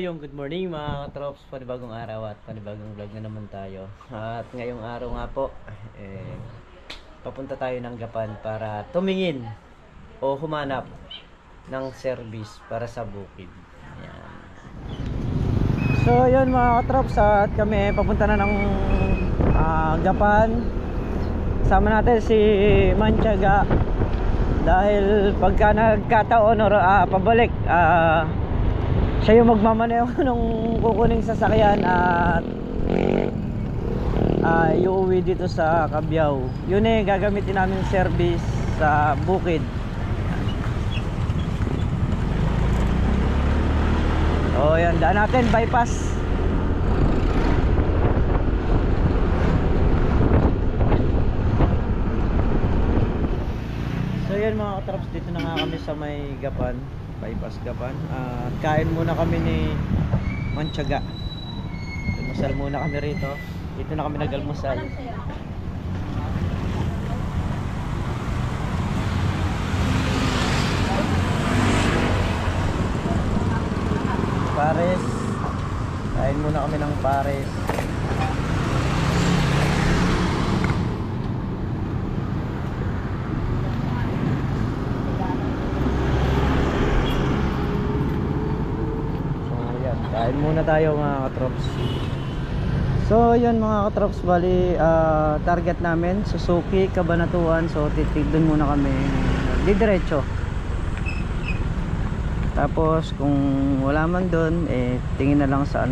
yung good morning mga katrops, panibagong araw at panibagong vlog na naman tayo. At ngayong araw nga po, papunta tayo ng Gapan para tumingin o humanap ng service para sa bukid. Ayan. So yun mga katrops, at kami papunta na ng Gapan. Sama natin si Manchaga. Dahil pagka nagkataon or pabalik, siya yung magmamaneho nung kukuning sasakyan at iuwi dito sa Cabiao. Yun gagamitin namin service sa bukid. O yan, daan natin bypass. So yan mga katraps, dito na nga kami sa may Gapan, bypass Gapan. Kain muna kami ni Manchaga. Almusal muna kami rito. Dito na kami nag-almusal. Pares. Kain muna kami ng pares. Kain muna tayo mga katrops. So yun mga katrops, bali target namin Suzuki, Cabanatuan. So titigdon muna kami didiretso. Tapos kung wala man doon, tingin na lang sa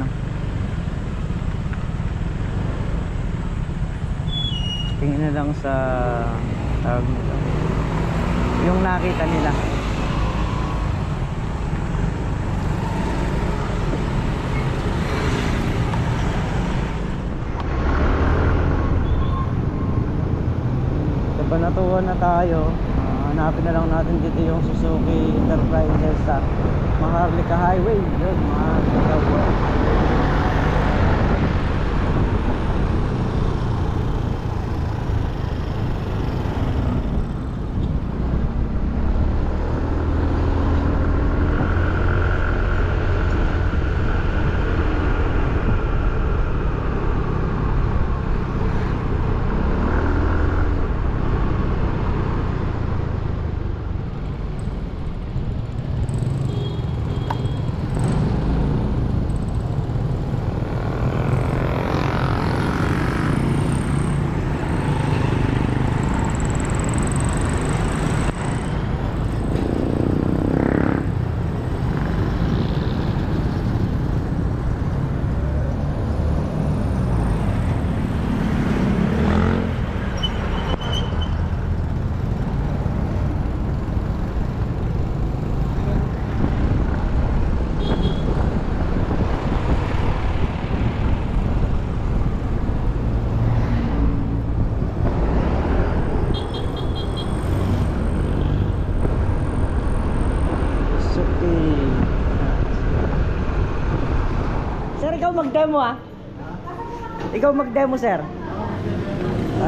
tingin na lang sa yung nakita nila. Banatuan na tayo. Hanapin na lang natin dito yung Suzuki Enterprises sa Maharlika Highway. Yun mga kagawad. Sir, ikaw mag-demo Ikaw mag-demo, sir.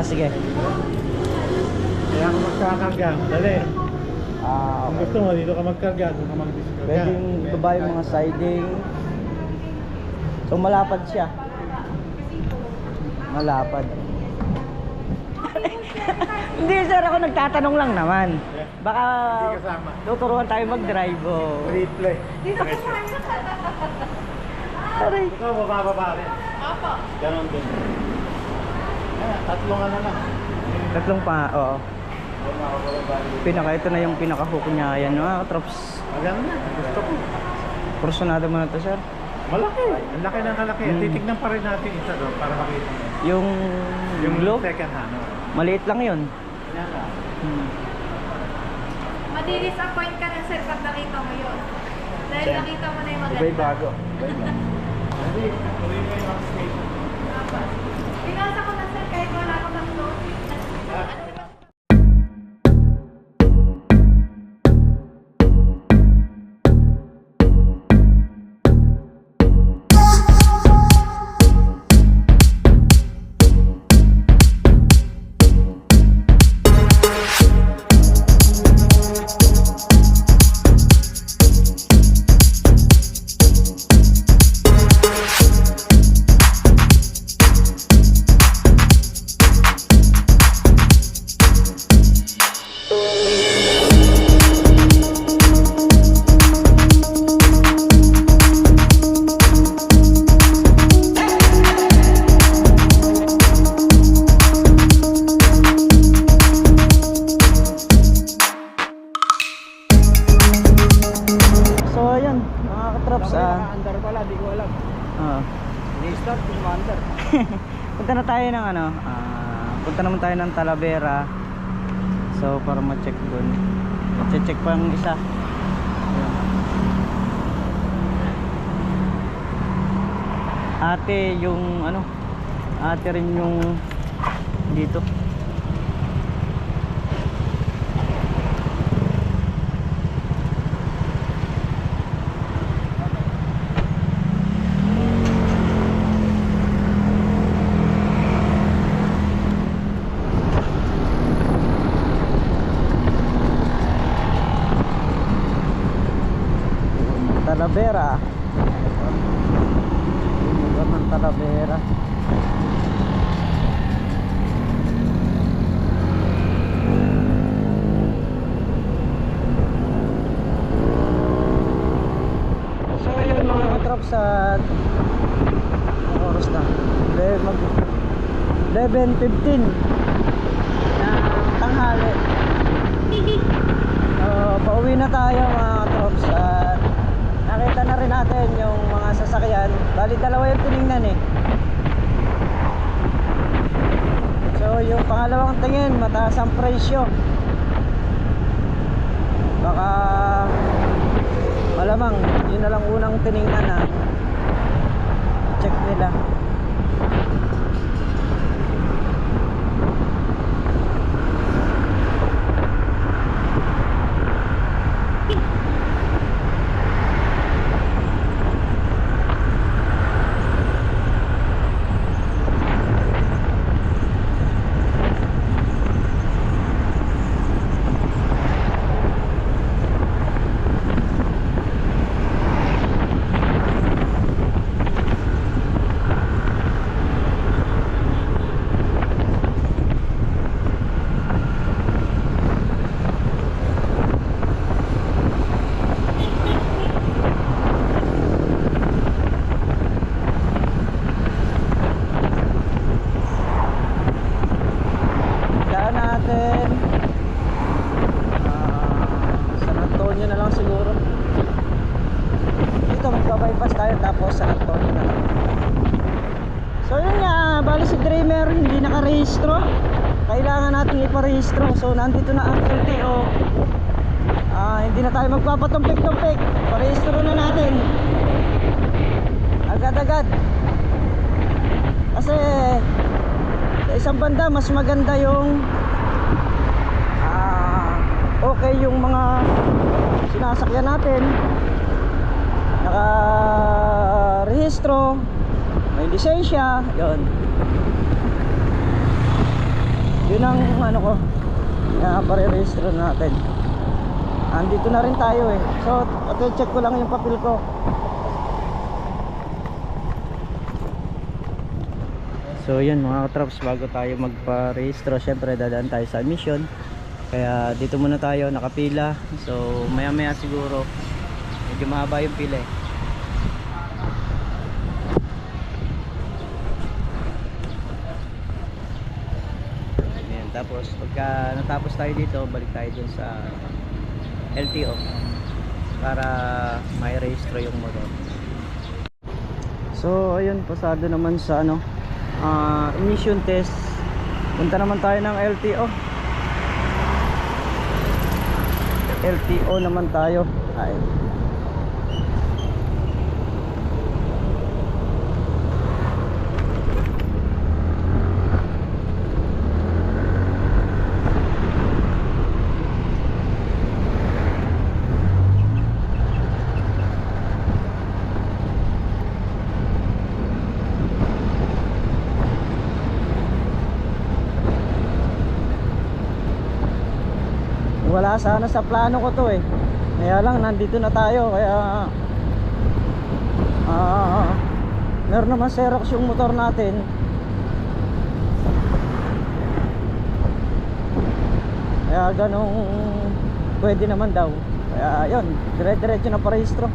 Sige. Kaya ako magkakarga, dali. Kung gusto mo, dito ka magkarga, doon ka mag-diskarga. Pwedeng baba yung mga siding. So malapad siya. Malapad. Hindi sir, ako nagtatanong lang naman. Baka tuturuan tayo mag-drive o... Replay. Dito po Aray. Ito, mabababa rin. Opo. Ganon din. Tatlong lang. Tatlong pa, oo. Ito na yung pinaka-hook niya. Ayan mga katrops. Maganda, gusto ko. Porsyonado mo na to, sir. Malaki. Ang laki ng kalaki. Titignan pa rin natin isa doon para makita mo. Yung globe, second hand. maliit lang yun. Yan lang. Madi-disappoint ka na sir pag nakita mo yun. Dahil Sir, nakita mo na yung maganda. Iba'y bago. Hindi, tuloy mo yung workstation. Pinasa ko na sir kahit wala ko ng load. tayo ng ano, punta naman tayo ng Talavera. So para ma-check dun. Ma-check pa yung isa. Ayan. Ate yung ano, ate rin yung dito. Talavera. Lugar ng Talavera. So yun mga katrops, at oras na 11:15 na tanghali. Pauwi na tayo mga katrops, at nakita na rin natin yung mga sasakyan. Bali dalawa yung tinignan eh. So yung pangalawang tingin, mataas ang presyo. Baka malamang yun na lang unang tinignan na check nila. San Antonio na lang siguro. Dito magbabypass tayo, tapos San Antonio na lang. So yun nga, bali si Dreamer hindi nakarehistro. Kailangan natin iparehistro. So nandito na ang LTO. Hindi na tayo magpapatumpik-tumpik. Parehistro na natin agad-agad. Kasi sa isang banda mas maganda yung okay yung mga sinasakyan natin, naka-rehistro, may lisensya, yun ang ano ko, pare-rehistro natin. Andito na rin tayo eh. So check ko lang yung papel ko. So yun mga katrops, bago tayo magpa-rehistro, syempre dadaan tayo sa admission. Kaya dito muna tayo nakapila. So maya maya siguro medyo mahaba yung pila eh. Ayan, tapos pagka natapos tayo dito, balik tayo dun sa LTO para may rehistro yung motor. So ayun, pasado naman sa ano, emission test. Punta naman tayo ng LTO. LTO naman tayo. Ay. Wala sana sa plano ko to eh. Kaya lang nandito na tayo. Kaya meron naman Xerox yung motor natin. Kaya ganong pwede naman daw. Kaya yun, dire-diretso na parehistro.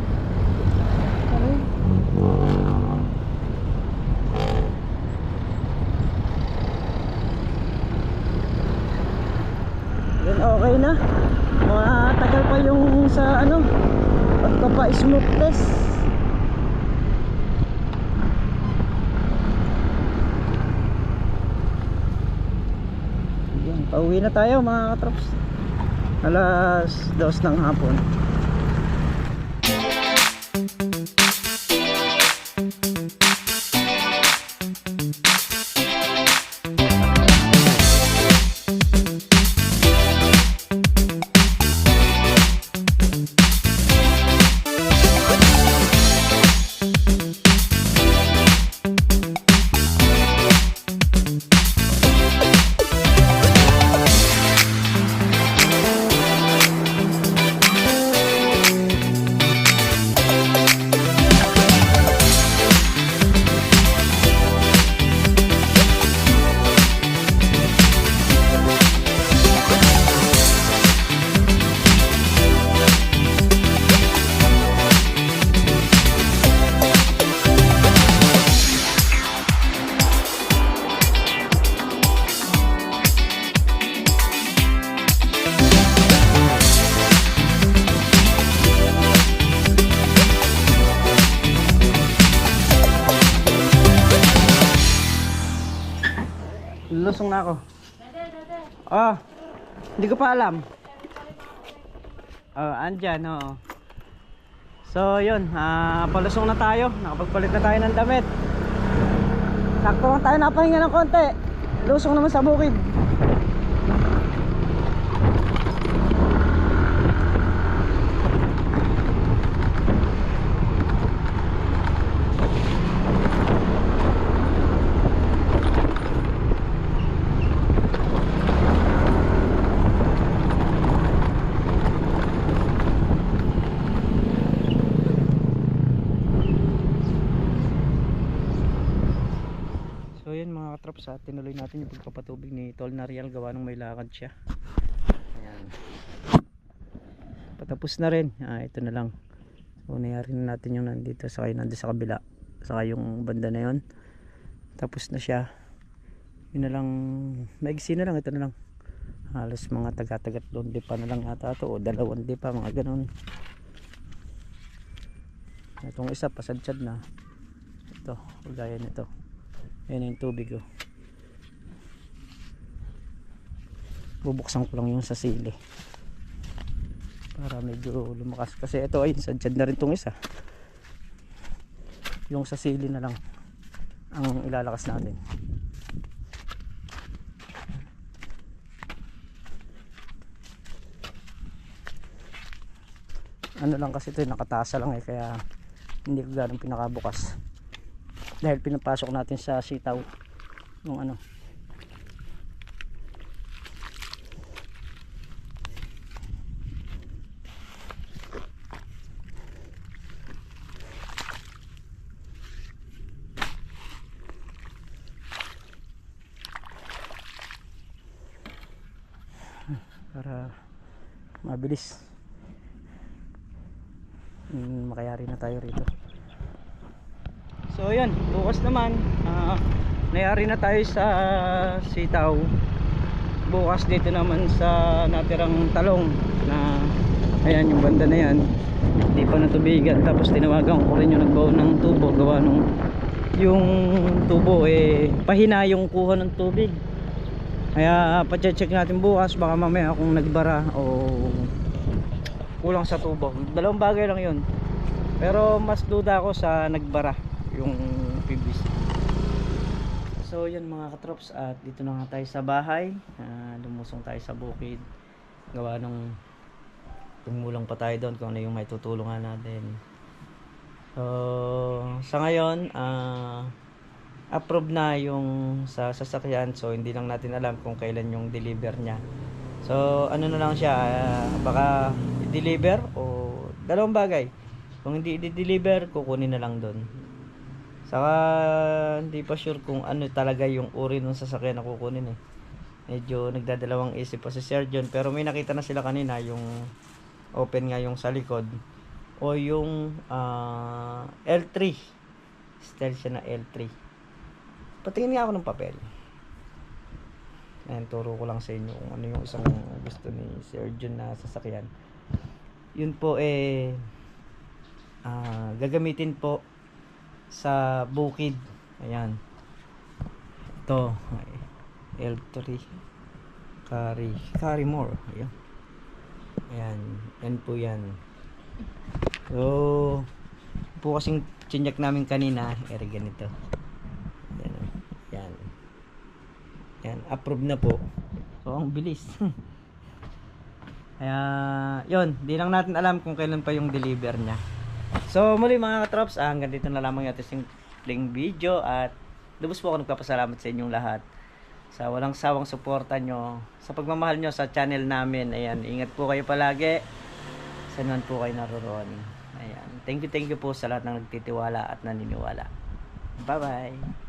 Then okay na. Matagal pa yung sa ano, pagpapa-smoke test. pauwi na tayo mga katrops. Alas 2 ng hapon. Lusong na ako. Ah, hindi ko pa alam. Andyan, oo. So, yun. Palusong na tayo. Nakapagpalit na tayo ng damit. Sakto lang tayo napahinga ng konti. Lusong naman sa bukid. So yun mga katrops, tinuloy natin yung pagpapatubig ni Tol Nariel, gawa ng may lakad siya. Ayan. Patapos na rin. Ito na lang. So nayari na natin yung nandito, saka yung nandito sa kabila, saka yung banda na yun. Tapos na siya. Yun na lang, maigsi na lang, ito na lang. Halos mga taga-tagat doon, di pa na lang ata ito, o 2 di pa, mga ganun. Itong isa pasadsad na. Ito, gaya nito. Ayan yung tubig, oh. Bubuksan ko lang yung sa sili para medyo lumakas, kasi ito ay sadyad na rin tong isa. Yung sa sili na lang ang ilalakas natin. Ano lang kasi ito, nakatasa lang kaya hindi ko ganun pinakabukas, dahil pinapasok natin sa sitaw yung ano. Para mabilis makayari na tayo rito. So yan, bukas naman nayari na tayo sa sitaw. Bukas dito naman sa natirang talong na ayan yung banda na yan, hindi pa natubigan. Tapos tinawagan ko rin yung nagbaon ng tubo, gawa nung yung tubo pahina yung kuha ng tubig. Kaya pa-check natin bukas, baka mamaya kung nagbara o kulang sa tubo. Dalawang bagay lang yun, pero mas duda ako sa nagbara yung PVC. So yan mga katrops, at dito na nga tayo sa bahay. Lumusong tayo sa bukid, gawa nung tumulang pa tayo doon kung ano yung may tutulungan natin. So sa ngayon approve na yung sa sasakyan, so hindi lang natin alam kung kailan yung deliver niya. So ano na lang siya, baka i-deliver o dalawang bagay. Kung hindi i-deliver, kukunin na lang doon. Saka hindi pa sure kung ano talaga yung uri ng sasakyan na kukunin Medyo nagdadalawang isip pa si Sir John, pero may nakita na sila kanina, yung open nga yung sa likod, o yung L3 style siya na L3. Patingin nga ako ng papel. Ayan, turo ko lang sa inyo kung ano yung isang gusto ni Sir John na sasakyan. Yun po gagamitin po sa bukid. Ayan, ito L3. Carrymore. Ayan. Yan po yan. So, po kasing chinyak namin kanina, ganito. Yan. Yan. Yan, approve na po. So, ang bilis. Kaya, yun, di lang natin alam kung kailan pa yung deliver niya. So, muli mga katrops, hanggang dito na lamang yung ating simpleng video at lubos po ako nagpapasalamat sa inyong lahat sa walang sawang suporta nyo, sa pagmamahal nyo sa channel namin. Ayan, ingat po kayo palagi. Saan man po kayo naroon. Ayan, thank you po sa lahat ng nagtitiwala at naniniwala. Bye-bye!